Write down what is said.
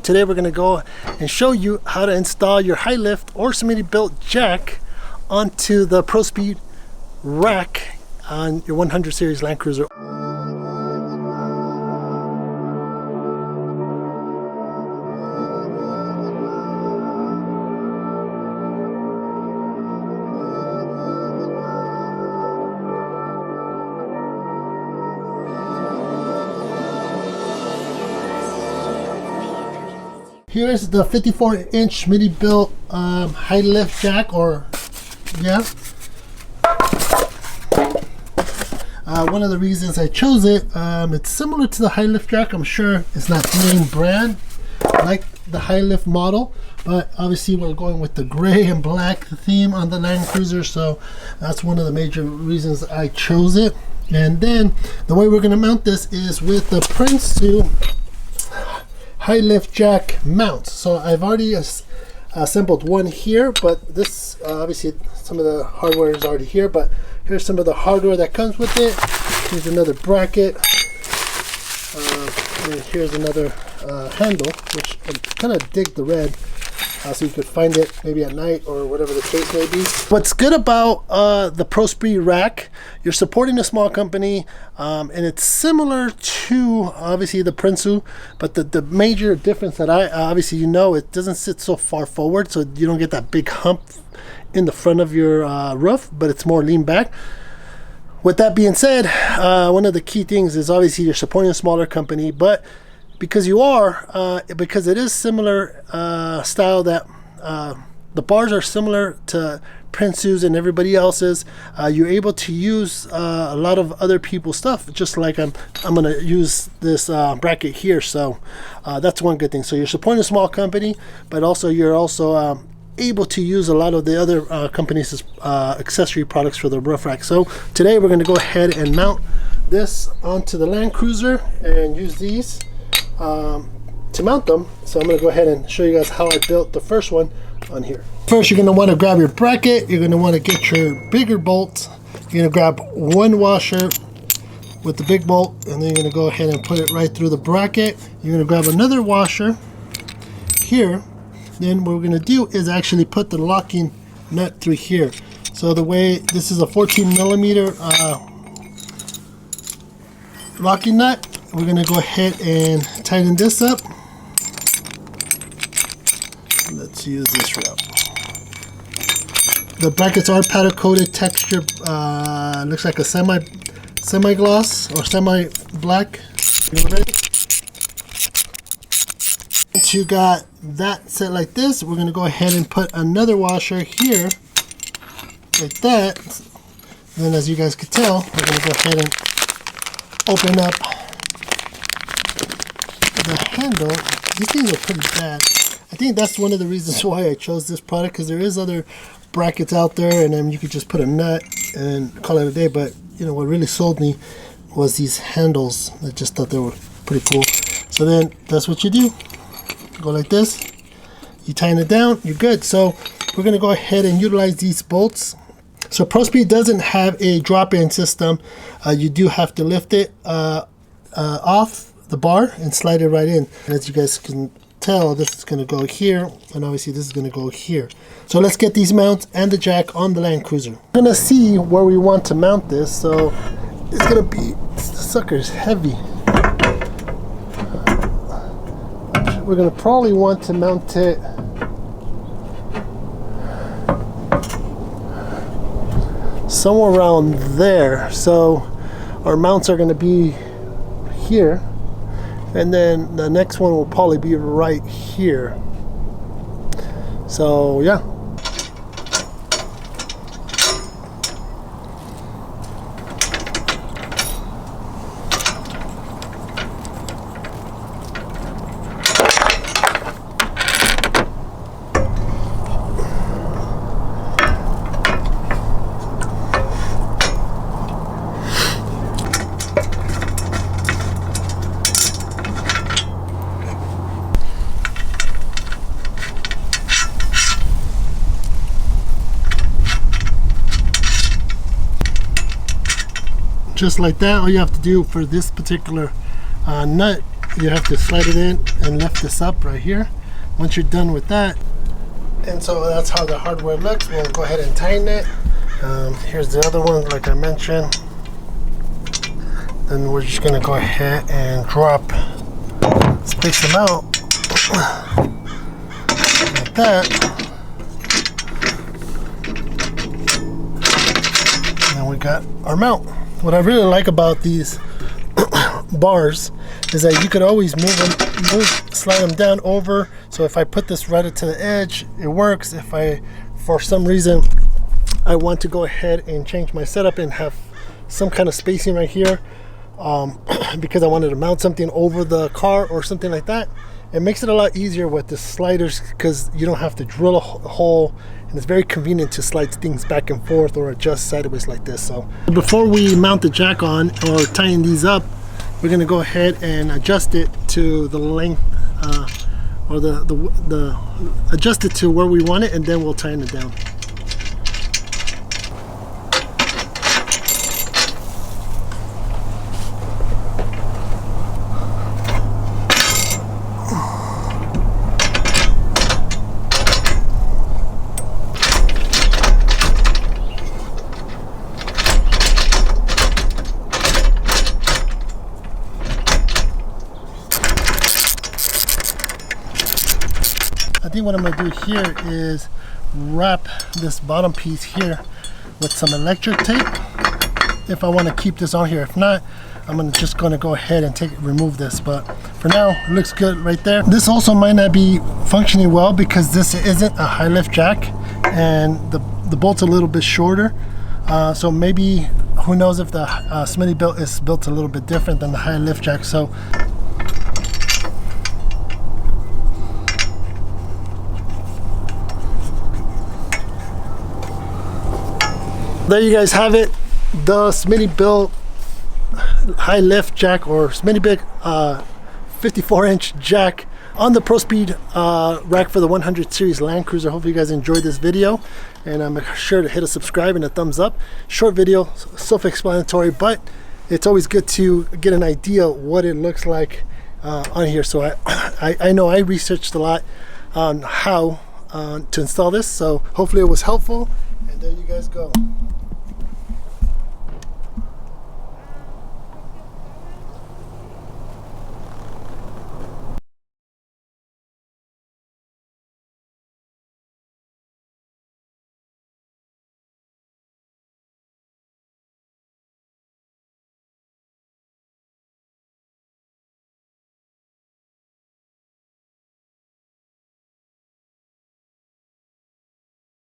today we're going to go and show you how to install your high lift or Smittybilt jack onto the Prospeed rack on your 100 series Land Cruiser. Here's the 54-inch Smittybilt high lift jack, or one of the reasons I chose it, it's similar to the high lift jack. I'm sure it's not the name brand like the high lift model, but obviously we're going with the gray and black theme on the Land Cruiser, so that's one of the major reasons I chose it. And then the way we're going to mount this is with the PRINSU high lift jack mounts. So I've already assembled one here, but this obviously some of the hardware is already here, but here's some of the hardware that comes with it. Here's another bracket, and here's another handle, which I kind of dig the red, so you could find it maybe at night or whatever the case may be. What's good about the Prospeed rack, you're supporting a small company, and it's similar to obviously the PRINSU, but the major difference that obviously it doesn't sit so far forward, so you don't get that big hump in the front of your roof, but it's more lean back. With that being said, one of the key things is obviously you're supporting a smaller company, but because because it is similar style, that the bars are similar to PRINSU's and everybody else's, you're able to use a lot of other people's stuff, just like I'm gonna use this bracket here. So that's one good thing. So you're supporting a small company, but also you're able to use a lot of the other companies' accessory products for the roof rack. So today we're going to go ahead and mount this onto the Land Cruiser and use these to mount them. So I'm going to go ahead and show you guys how I built the first one on here. First, you're going to want to grab your bracket. You're going to want to get your bigger bolt. You're going to grab one washer with the big bolt, and then you're going to go ahead and put it right through the bracket. You're going to grab another washer here. Then what we're going to do is actually put the locking nut through here. So the way this is a 14 millimeter locking nut, we're going to go ahead and tighten this up. Let's use this route. The brackets are powder coated texture, looks like a semi gloss or semi black. Once you got that set like this, we're going to go ahead and put another washer here like that. And then, as you guys could tell, we're going to go ahead and open up the handle. These things are pretty bad. I think that's one of the reasons why I chose this product, because there is other brackets out there, and then you could just put a nut and call it a day. But what really sold me was these handles. I just thought they were pretty cool. So then that's what you do. Go like this, you tighten it down, you're good. So we're going to go ahead and utilize these bolts. So Prospeed doesn't have a drop-in system. You do have to lift it off the bar and slide it right in. And as you guys can tell, this is going to go here, and obviously this is going to go here. So let's get these mounts and the jack on the Land Cruiser. We're going to see where we want to mount this. So it's going to be, the sucker's heavy. We're going to probably want to mount it somewhere around there. So our mounts are going to be here, and then the next one will probably be right here. So yeah. Just like that. All you have to do for this particular nut you have to slide it in and lift this up right here. Once you're done with that, and so that's how the hardware looks. We'll go ahead and tighten it. Here's the other one, like I mentioned. Then we're just gonna go ahead and space them out like that. And we got our mount. What I really like about these bars is that you could always slide them down over. So if I put this right to the edge, it works. If for some reason I want to go ahead and change my setup and have some kind of spacing right here, because I wanted to mount something over the car or something like that, it makes it a lot easier with the sliders, because you don't have to drill a hole, and it's very convenient to slide things back and forth or adjust sideways like this. So before we mount the jack on or tighten these up, we're going to go ahead and adjust it to the length, or adjust it to where we want it, and then we'll tighten it down. I think what I'm going to do here is wrap this bottom piece here with some electric tape if I want to keep this on here. If not, I'm just going to go ahead and remove this, but for now it looks good right there. This also might not be functioning well because this isn't a high lift jack and the bolt's a little bit shorter, so maybe, who knows if the Smittybilt is built a little bit different than the high lift jack. So there you guys have it, the Smittybilt high lift jack, or Smittybilt 54-inch jack on the Prospeed rack for the 100 series Land Cruiser. Hopefully you guys enjoyed this video, and I'm sure to hit a subscribe and a thumbs up. Short video, self-explanatory, but it's always good to get an idea what it looks like on here. So I know I researched a lot on how to install this, so hopefully it was helpful, and there you guys go.